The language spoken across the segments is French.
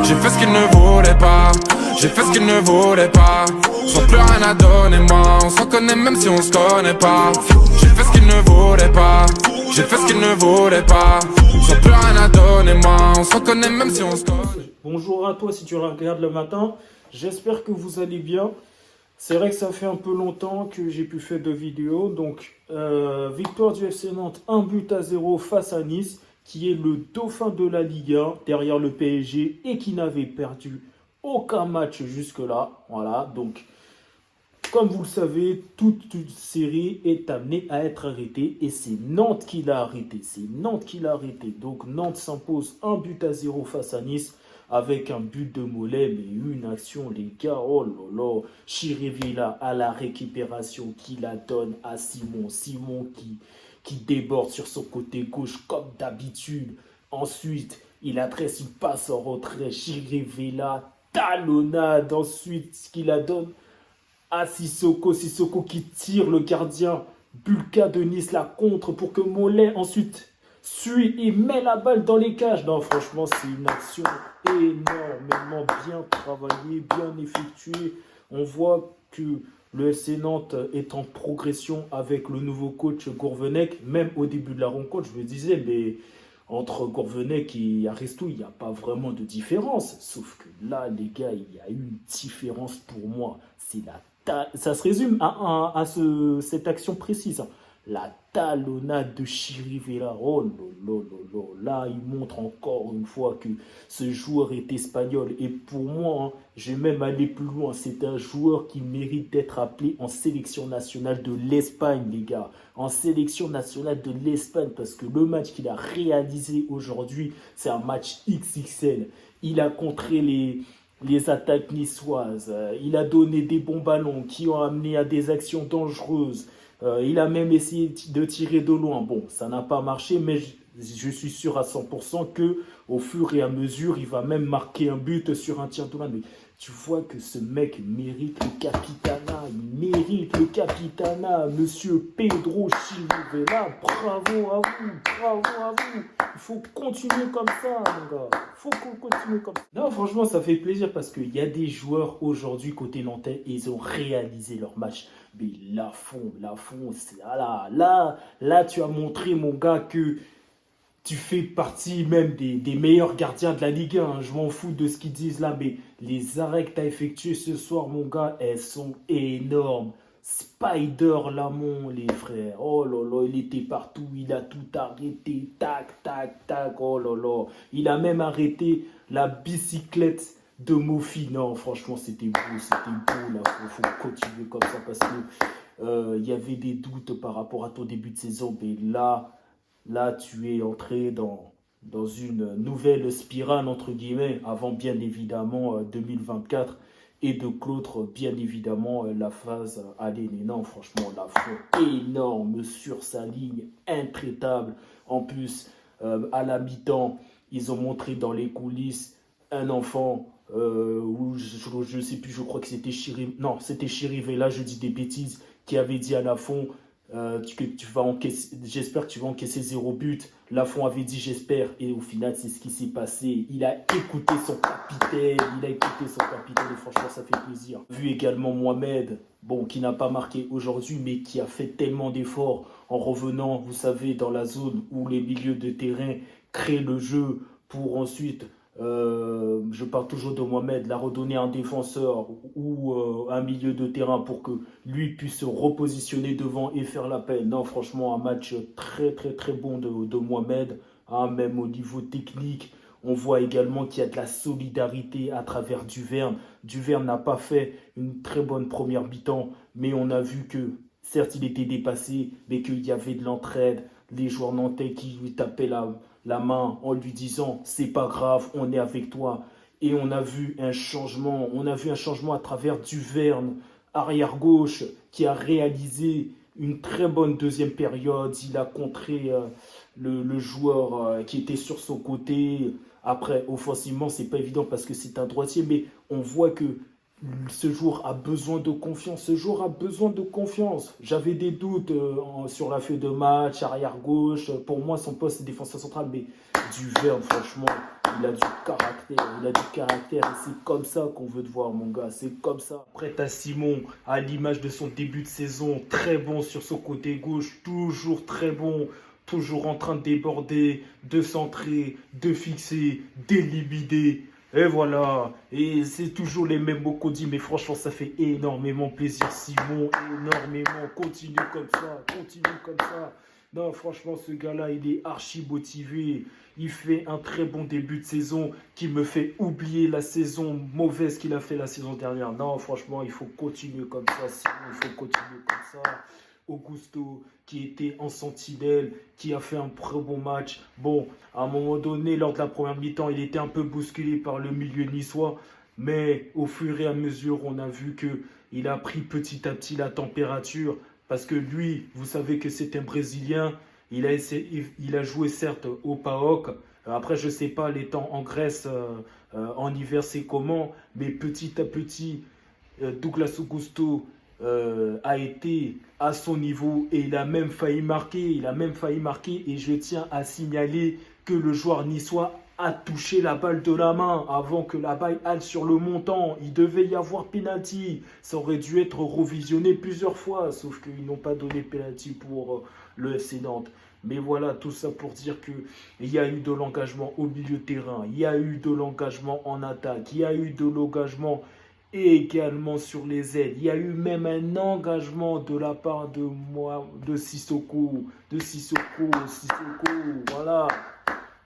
J'ai fait ce qu'il ne voulait pas, j'ai fait ce qu'il ne voulait pas. Sans plus rien à donner, moi, on s'en connaît même si on se connaît pas. J'ai fait ce qu'il ne voulait pas, j'ai fait ce qu'il ne voulait pas. Sans plus rien à donner, moi, on s'en connaît même si on se connaît. Bonjour à toi si tu regardes le matin, j'espère que vous allez bien. C'est vrai que ça fait un peu longtemps que j'ai pu faire de vidéos. Donc, victoire du FC Nantes, 1-0 face à Nice, qui est le dauphin de la Ligue 1, derrière le PSG, et qui n'avait perdu aucun match jusque-là. Voilà, donc, comme vous le savez, toute une série est amenée à être arrêtée, et c'est Nantes qui l'a arrêté. C'est Nantes qui l'a arrêté. Donc, Nantes s'impose 1-0 face à Nice, avec un but de Mollet, mais une action, les gars, oh là là, Chirivella à la récupération qui la donne à Simon. Simon qui déborde sur son côté gauche comme d'habitude. Ensuite, il adresse une passe en retrait, Chirivella, talonnade, ensuite, ce qu'il la donne à Sissoko. Sissoko qui tire le gardien, Bulka de Nice la contre pour que Mollet ensuite suit et met la balle dans les cages. Non, franchement, c'est une action énormément bien travaillée, bien effectuée. On voit que le FC Nantes est en progression avec le nouveau coach Gourvenec. Même au début de la rencontre, je me disais, mais entre Gourvenec et Aristou, il n'y a pas vraiment de différence. Sauf que là, les gars, il y a une différence pour moi. C'est ça se résume à cette action précise. La talonnade de Chirivella, oh là, il montre encore une fois que ce joueur est espagnol. Et pour moi, hein, je vais même aller plus loin. C'est un joueur qui mérite d'être appelé en sélection nationale de l'Espagne, les gars. En sélection nationale de l'Espagne, parce que le match qu'il a réalisé aujourd'hui, c'est un match XXL. Il a contré les attaques niçoises. Il a donné des bons ballons qui ont amené à des actions dangereuses. Il a même essayé de tirer de loin. Bon, ça n'a pas marché, mais je suis sûr à 100% que au fur et à mesure, il va même marquer un but sur un tir de loin. Mais tu vois que ce mec mérite le capitana. Il mérite le capitana, monsieur Pedro Chirivella. Bravo à vous, bravo à vous. Il faut continuer comme ça, mon gars. Il faut qu'on continue comme ça. Non, franchement, ça fait plaisir parce qu'il y a des joueurs aujourd'hui côté nantais et ils ont réalisé leur match. Mais Lafont, c'est là, tu as montré, mon gars, que tu fais partie même des meilleurs gardiens de la Ligue 1. Hein. Je m'en fous de ce qu'ils disent là, mais les arrêts que tu as effectués ce soir, mon gars, elles sont énormes. Spider Lamont, les frères. Oh là là, il était partout, il a tout arrêté. Tac, tac, tac. Oh là là. Il a même arrêté la bicyclette de Mofi. Non, franchement, c'était beau, là. Faut continuer comme ça parce que y avait des doutes par rapport à ton début de saison. Mais là, tu es entré dans une nouvelle spirale, entre guillemets, avant bien évidemment 2024 et de clôtre bien évidemment la phase aller. Mais non, franchement, Lafont énorme sur sa ligne, intraitable. En plus, à la mi-temps, ils ont montré dans les coulisses un enfant où je sais plus, je crois que c'était Chirivella, je dis des bêtises, qui avait dit à Lafont que tu vas encaisser, j'espère que tu vas encaisser 0 but. Lafont avait dit j'espère, et au final c'est ce qui s'est passé. Il a écouté son capitaine, et franchement ça fait plaisir. Vu également Mohamed, bon, qui n'a pas marqué aujourd'hui, mais qui a fait tellement d'efforts en revenant, vous savez, dans la zone où les milieux de terrain créent le jeu pour ensuite je parle toujours de Mohamed, la redonner à un défenseur ou un milieu de terrain pour que lui puisse se repositionner devant et faire l'appel. Non, franchement, un match très très très bon de Mohamed, hein, même au niveau technique. On voit également qu'il y a de la solidarité à travers Duverne. Duverne n'a pas fait une très bonne première mi-temps, mais on a vu que certes il était dépassé, mais qu'il y avait de l'entraide. Les joueurs nantais qui lui tapaient la main en lui disant c'est pas grave, on est avec toi. Et on a vu un changement, à travers Duverne, arrière gauche, qui a réalisé une très bonne deuxième période. Il a contré le joueur qui était sur son côté. Après, offensivement, c'est pas évident parce que c'est un droitier, mais on voit que ce joueur a besoin de confiance. J'avais des doutes sur la feuille de match, arrière gauche. Pour moi, son poste est défenseur central, mais Duverne, franchement, Il a du caractère et c'est comme ça qu'on veut te voir, mon gars, c'est comme ça. Après, t'as Simon, à l'image de son début de saison, très bon sur son côté gauche, toujours très bon, toujours en train de déborder, de centrer, de fixer, d'éliminer. Et voilà, et c'est toujours les mêmes mots qu'on dit, mais franchement, ça fait énormément plaisir, Simon, énormément. Continue comme ça, continue comme ça. Non, franchement, ce gars-là, il est archi motivé. Il fait un très bon début de saison qui me fait oublier la saison mauvaise qu'il a fait la saison dernière. Non, franchement, il faut continuer comme ça, Simon, il faut continuer comme ça. Augusto qui était en sentinelle, qui a fait un très bon match. Bon, à un moment donné, lors de la première mi-temps, il était un peu bousculé par le milieu niçois, mais au fur et à mesure, on a vu que il a pris petit à petit la température, parce que lui, vous savez que c'est un Brésilien, il a joué certes au PAOK. Après, je ne sais pas les temps en Grèce, en hiver, c'est comment, mais petit à petit, Douglas Augusto a été à son niveau et il a même failli marquer. Et je tiens à signaler que le joueur niçois a touché la balle de la main avant que la balle aille sur le montant. Il devait y avoir penalty. Ça aurait dû être revisionné plusieurs fois, sauf qu'ils n'ont pas donné penalty pour le FC Nantes. Mais voilà, tout ça pour dire qu'il y a eu de l'engagement au milieu de terrain, il y a eu de l'engagement en attaque, il y a eu de l'engagement également sur les ailes. Il y a eu même un engagement de la part de moi, de Sissoko, voilà.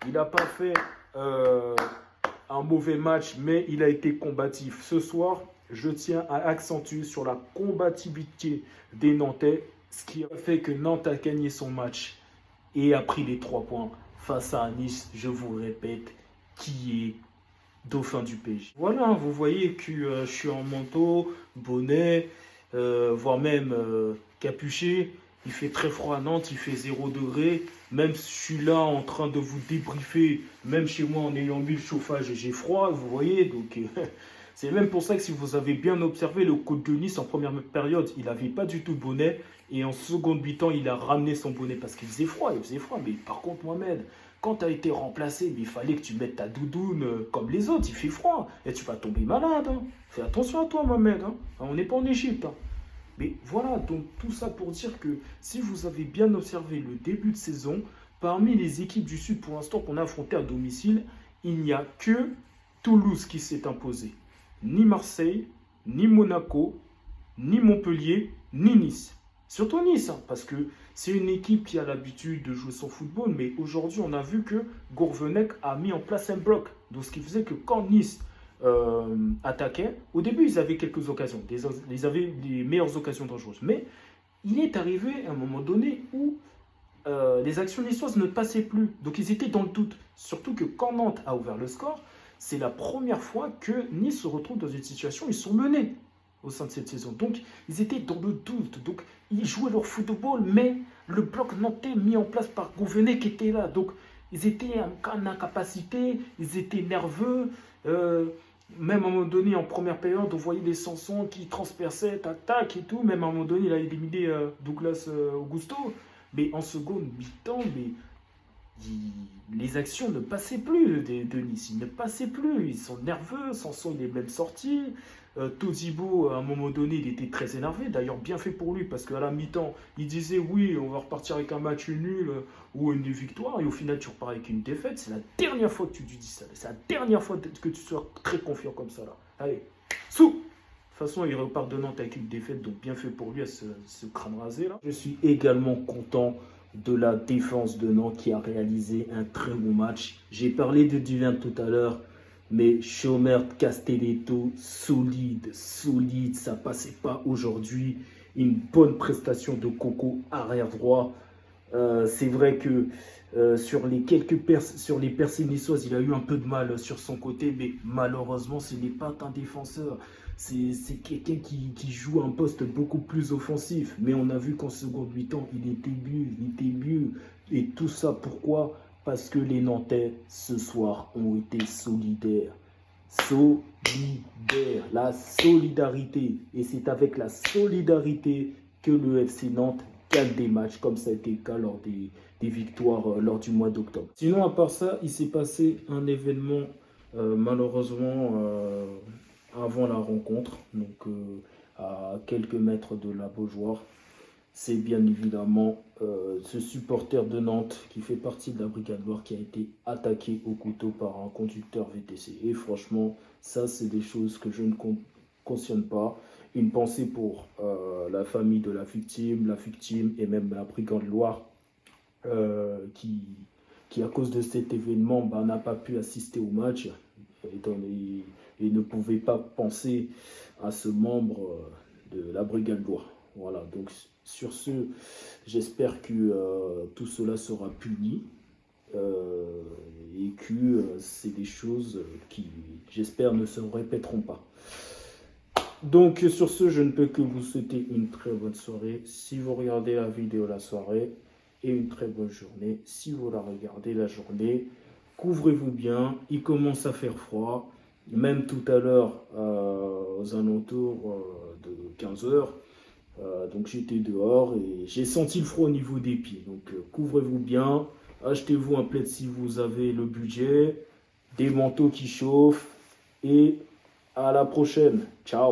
Il n'a pas fait un mauvais match, mais il a été combatif. Ce soir, je tiens à accentuer sur la combativité des Nantais, ce qui a fait que Nantes a gagné son match et a pris les 3 points face à Nice, je vous répète, qui est dauphin du PSG. Voilà, vous voyez que je suis en manteau, bonnet, voire même capuché. Il fait très froid à Nantes, il fait 0 degré. Même si je suis là en train de vous débriefer, même chez moi en ayant mis le chauffage, j'ai froid, vous voyez. Donc c'est même pour ça que si vous avez bien observé, le coach de Nice en première période, il n'avait pas du tout de bonnet. Et en seconde mi-temps, il a ramené son bonnet parce qu'il faisait froid, Mais par contre, Mohamed, quand tu as été remplacé, il fallait que tu mettes ta doudoune comme les autres, il fait froid. Et tu vas tomber malade. Hein. Fais attention à toi, Mohamed. Hein. On n'est pas en Égypte. Hein. Mais voilà, donc tout ça pour dire que si vous avez bien observé le début de saison, parmi les équipes du Sud pour l'instant qu'on a affrontées à domicile, il n'y a que Toulouse qui s'est imposé. Ni Marseille, ni Monaco, ni Montpellier, ni Nice. Surtout Nice, hein, parce que c'est une équipe qui a l'habitude de jouer son football, mais aujourd'hui on a vu que Gourvenec a mis en place un bloc. Donc ce qui faisait que quand Nice attaquait, au début ils avaient quelques occasions, ils avaient les meilleures occasions dangereuses, mais il est arrivé à un moment donné où les actions niçoises ne passaient plus, donc ils étaient dans le doute, surtout que quand Nantes a ouvert le score, c'est la première fois que Nice se retrouve dans une situation où ils sont menés au sein de cette saison, donc ils étaient dans le doute, donc ils jouaient leur football, mais le bloc nantais mis en place par Gourvenec était là, donc ils étaient en incapacité, ils étaient nerveux, même à un moment donné, en première période, on voyait des Sanson qui transperçaient, tac, et tout. Même à un moment donné, il a éliminé Douglas Augusto. Mais en seconde mi-temps, les actions ne passaient plus de Nice. Ils ne passaient plus. Ils sont nerveux. Sanson, il est même sorti. Todibo, à un moment donné, il était très énervé. D'ailleurs, bien fait pour lui, parce qu'à la mi-temps, il disait oui, on va repartir avec un match nul ou une victoire. Et au final, tu repars avec une défaite. C'est la dernière fois que tu dis ça. C'est la dernière fois que tu sois très confiant comme ça. Là. Allez, sous! De toute façon, il repart de Nantes avec une défaite. Donc, bien fait pour lui à ce crâne rasé. Là. Je suis également content de la défense de Nantes qui a réalisé un très bon match. J'ai parlé de Duvin tout à l'heure. Mais Chomert, Castelletto, solide, ça passait pas aujourd'hui. Une bonne prestation de Coco arrière droit. C'est vrai que sur les percées niçoises, il a eu un peu de mal sur son côté, mais malheureusement, ce n'est pas un défenseur. C'est quelqu'un qui joue un poste beaucoup plus offensif. Mais on a vu qu'en seconde mi-temps, il était mieux. Et tout ça, pourquoi ? Parce que les Nantais, ce soir, ont été solidaires. La solidarité. Et c'est avec la solidarité que le FC Nantes gagnent des matchs, comme ça a été le cas lors des victoires lors du mois d'octobre. Sinon, à part ça, il s'est passé un événement malheureusement avant la rencontre, donc à quelques mètres de la Beaujoire. C'est bien évidemment ce supporter de Nantes qui fait partie de la Brigade Loire qui a été attaqué au couteau par un conducteur VTC. Et franchement, ça c'est des choses que je ne cautionne pas. Une pensée pour la famille de la victime et même la Brigade Loire qui à cause de cet événement n'a pas pu assister au match et ne pouvait pas penser à ce membre de la Brigade Loire. Voilà, donc sur ce, j'espère que tout cela sera puni et que c'est des choses qui, j'espère, ne se répéteront pas. Donc sur ce, je ne peux que vous souhaiter une très bonne soirée si vous regardez la vidéo la soirée et une très bonne journée si vous la regardez la journée. Couvrez-vous bien, il commence à faire froid, même tout à l'heure aux alentours de 15h. Donc j'étais dehors et j'ai senti le froid au niveau des pieds. Donc couvrez-vous bien, achetez-vous un plaid si vous avez le budget, des manteaux qui chauffent et à la prochaine. Ciao.